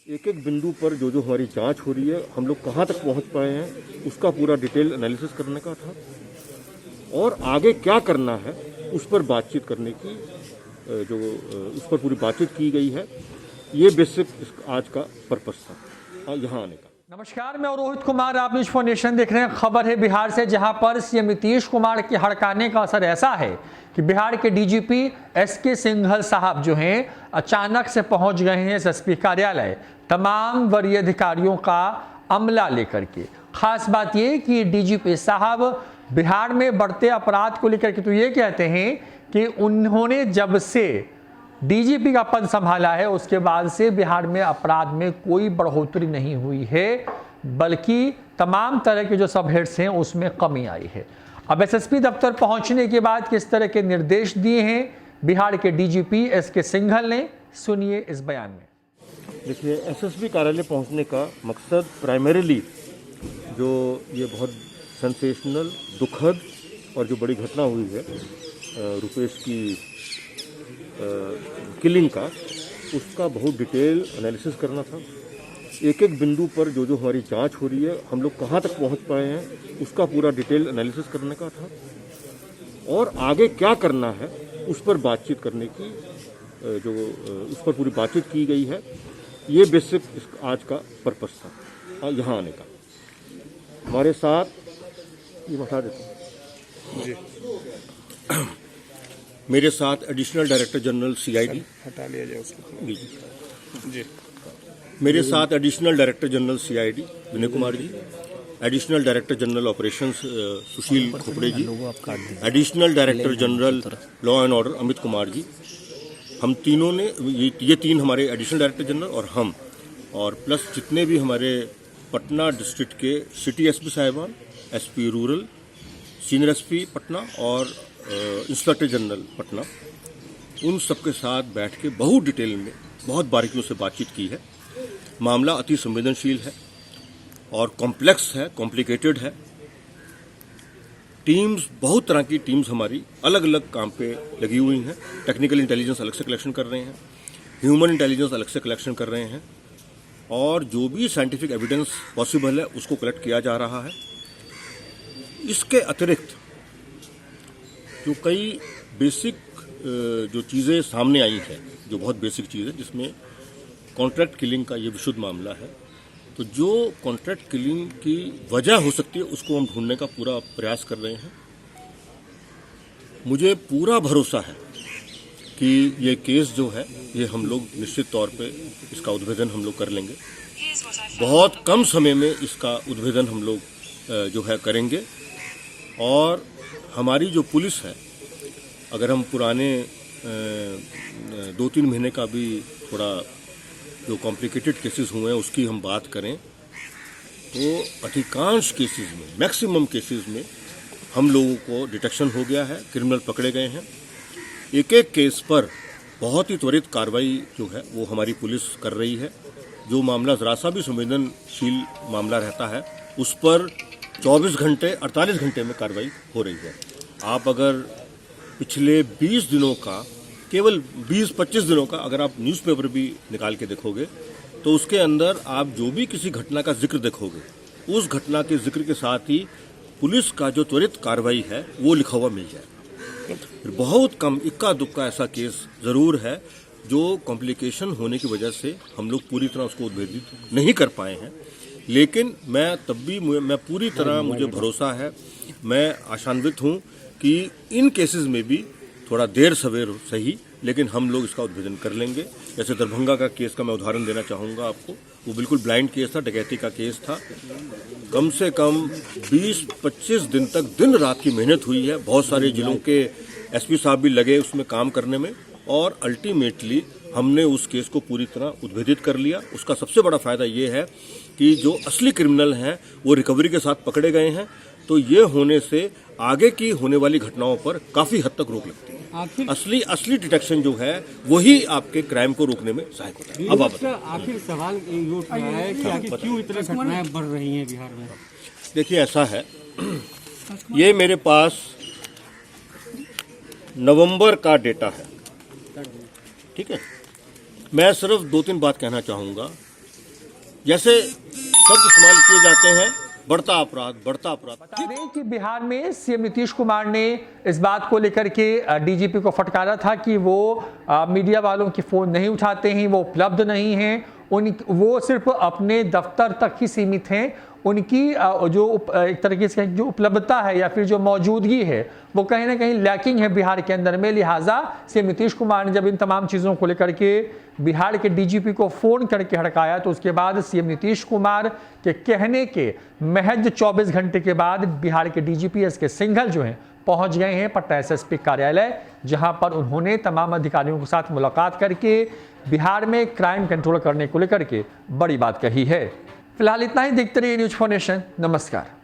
एक एक बिंदु पर जो हमारी जांच हो रही है, हम लोग कहाँ तक पहुँच पाए हैं, उसका पूरा डिटेल एनालिसिस करने का था और आगे क्या करना है उस पर बातचीत करने की उस पर पूरी बातचीत की गई है। ये बेसिक आज का पर्पस था यहाँ आने का। नमस्कार, मैं रोहित कुमार, आप न्यूज़ फॉर नेशन देख रहे हैं। खबर है बिहार से, जहां पर सीएम नीतीश कुमार के हड़काने का असर ऐसा है कि बिहार के डीजीपी एसके सिंघल साहब जो हैं अचानक से पहुंच गए हैं एसएसपी कार्यालय तमाम वरीय अधिकारियों का अमला लेकर के। खास बात यह कि डीजीपी साहब बिहार में बढ़ते अपराध को लेकर के तो ये कहते हैं कि उन्होंने जब से डीजीपी का पद संभाला है उसके बाद से बिहार में अपराध में कोई बढ़ोतरी नहीं हुई है, बल्कि तमाम तरह के जो सब हेड्स हैं उसमें कमी आई है। अब एसएसपी दफ्तर पहुंचने के बाद किस तरह के निर्देश दिए हैं बिहार के डीजीपी एसके सिंघल ने, सुनिए इस बयान में। देखिए, एसएसपी कार्यालय पहुंचने का मकसद प्राइमरीली जो ये बहुत सेंसेशनल, दुखद और जो बड़ी घटना हुई है रुपेश की किलिंग का, उसका बहुत डिटेल एनालिसिस करना था। एक एक बिंदु पर जो हमारी जांच हो रही है, हम लोग कहाँ तक पहुँच पाए हैं, उसका पूरा डिटेल एनालिसिस करने का था और आगे क्या करना है उस पर बातचीत करने की उस पर पूरी बातचीत की गई है। ये बेसिक आज का पर्पस था यहाँ आने का। हमारे साथ ये बता देता हूँ जी, मेरे साथ एडिशनल डायरेक्टर जनरल सीआईडी हटा लिया जाए उसको जी, मेरे साथ additional director general CID Vinay Kumar ji, additional director general operations Sushil Khopde ji, additional director general law and order Amit Kumar ji. हम तीनों ने ये तीन हमारे एडिशनल डायरेक्टर जनरल और हम, और प्लस जितने भी हमारे पटना डिस्ट्रिक्ट के सिटी एसपी साहिबान, SP rural, senior SP Patna और इंस्पेक्टर जनरल पटना, उन सबके साथ बैठ के बहुत डिटेल में, बहुत बारीकियों से बातचीत की है। मामला अति संवेदनशील है और कॉम्प्लेक्स है, कॉम्प्लिकेटेड है। टीम्स, बहुत तरह की टीम्स हमारी अलग अलग काम पे लगी हुई हैं। टेक्निकल इंटेलिजेंस अलग से कलेक्शन कर रहे हैं, ह्यूमन इंटेलिजेंस अलग से कलेक्शन कर रहे हैं और जो भी साइंटिफिक एविडेंस पॉसिबल है उसको कलेक्ट किया जा रहा है। इसके अतिरिक्त जो कई बेसिक जो चीज़ें सामने आई हैं, जो बहुत बेसिक चीज़ है, जिसमें कॉन्ट्रैक्ट किलिंग का ये विशुद्ध मामला है, तो जो कॉन्ट्रैक्ट किलिंग की वजह हो सकती है उसको हम ढूंढने का पूरा प्रयास कर रहे हैं। मुझे पूरा भरोसा है कि ये केस जो है ये हम लोग निश्चित तौर पे इसका उद्भेदन हम लोग कर लेंगे। बहुत कम समय में इसका उद्भेदन हम लोग जो है करेंगे और हमारी जो पुलिस है, अगर हम पुराने 2-3 महीने का भी थोड़ा जो कॉम्प्लिकेटेड केसेस हुए हैं उसकी हम बात करें तो अधिकांश केसेस में, मैक्सिमम केसेस में हम लोगों को डिटेक्शन हो गया है, क्रिमिनल पकड़े गए हैं। एक एक केस पर बहुत ही त्वरित कार्रवाई जो है वो हमारी पुलिस कर रही है। जो मामला ज़रा सा भी संवेदनशील मामला रहता है उस पर 24 घंटे 48 घंटे में कार्रवाई हो रही है। आप अगर पिछले 20 दिनों का, केवल 20-25 दिनों का अगर आप न्यूज़पेपर भी निकाल के देखोगे तो उसके अंदर आप जो भी किसी घटना का जिक्र देखोगे, उस घटना के जिक्र के साथ ही पुलिस का जो त्वरित कार्रवाई है वो लिखा हुआ मिल जाए। बहुत कम इक्का दुक्का ऐसा केस ज़रूर है जो कॉम्प्लिकेशन होने की वजह से हम लोग पूरी तरह उसको उद्भेदित नहीं कर पाए हैं, लेकिन मैं पूरी तरह, मुझे भरोसा है, मैं आशान्वित हूं कि इन केसेस में भी थोड़ा देर सवेर सही, लेकिन हम लोग इसका उद्भेदन कर लेंगे। जैसे दरभंगा का केस का मैं उदाहरण देना चाहूँगा आपको। वो बिल्कुल ब्लाइंड केस था, डकैती का केस था। कम से कम 20-25 दिन तक दिन रात की मेहनत हुई है। बहुत सारे जिलों के एसपी साहब भी लगे उसमें काम करने में और अल्टीमेटली हमने उस केस को पूरी तरह उद्भेदित कर लिया। उसका सबसे बड़ा फायदा ये है कि जो असली क्रिमिनल हैं वो रिकवरी के साथ पकड़े गए हैं, तो ये होने से आगे की होने वाली घटनाओं पर काफी हद तक रोक लगती है। असली डिटेक्शन जो है वही आपके क्राइम को रोकने में सहायक होता है। अब आप आखिर सवाल ये उठ रहा है कि आखिर क्यों इतनी घटनाएं बढ़ रही हैं बिहार में? देखिए, ऐसा है, ये मेरे पास नवंबर का डेटा है, ठीक है। मैं सिर्फ 2-3 बात कहना चाहूँगा जैसे शब्द इस्तेमाल किए जाते हैं, बढ़ता अपराध। बता दें कि बिहार में सीएम नीतीश कुमार ने इस बात को लेकर के डीजीपी को फटकारा था कि वो मीडिया वालों की फोन नहीं उठाते हैं, वो उपलब्ध नहीं हैं, वो सिर्फ अपने दफ्तर तक ही सीमित हैं। उनकी जो एक तरीके से जो उपलब्धता है या फिर जो मौजूदगी है वो कहीं ना कहीं लैकिंग है बिहार के अंदर में। लिहाजा सीएम नीतीश कुमार ने जब इन तमाम चीज़ों को लेकर के बिहार के डीजीपी को फ़ोन करके हड़काया तो उसके बाद सीएम नीतीश कुमार के कहने के महज 24 घंटे के बाद बिहार के डीजीपी एसके सिंघल जो हैं पहुंच गए हैं पटना एसएसपी कार्यालय, जहां पर उन्होंने तमाम अधिकारियों के साथ मुलाकात करके बिहार में क्राइम कंट्रोल करने को लेकर के बड़ी बात कही है। फिलहाल इतना ही, देखते रहिए न्यूज़4 नेशन। नमस्कार।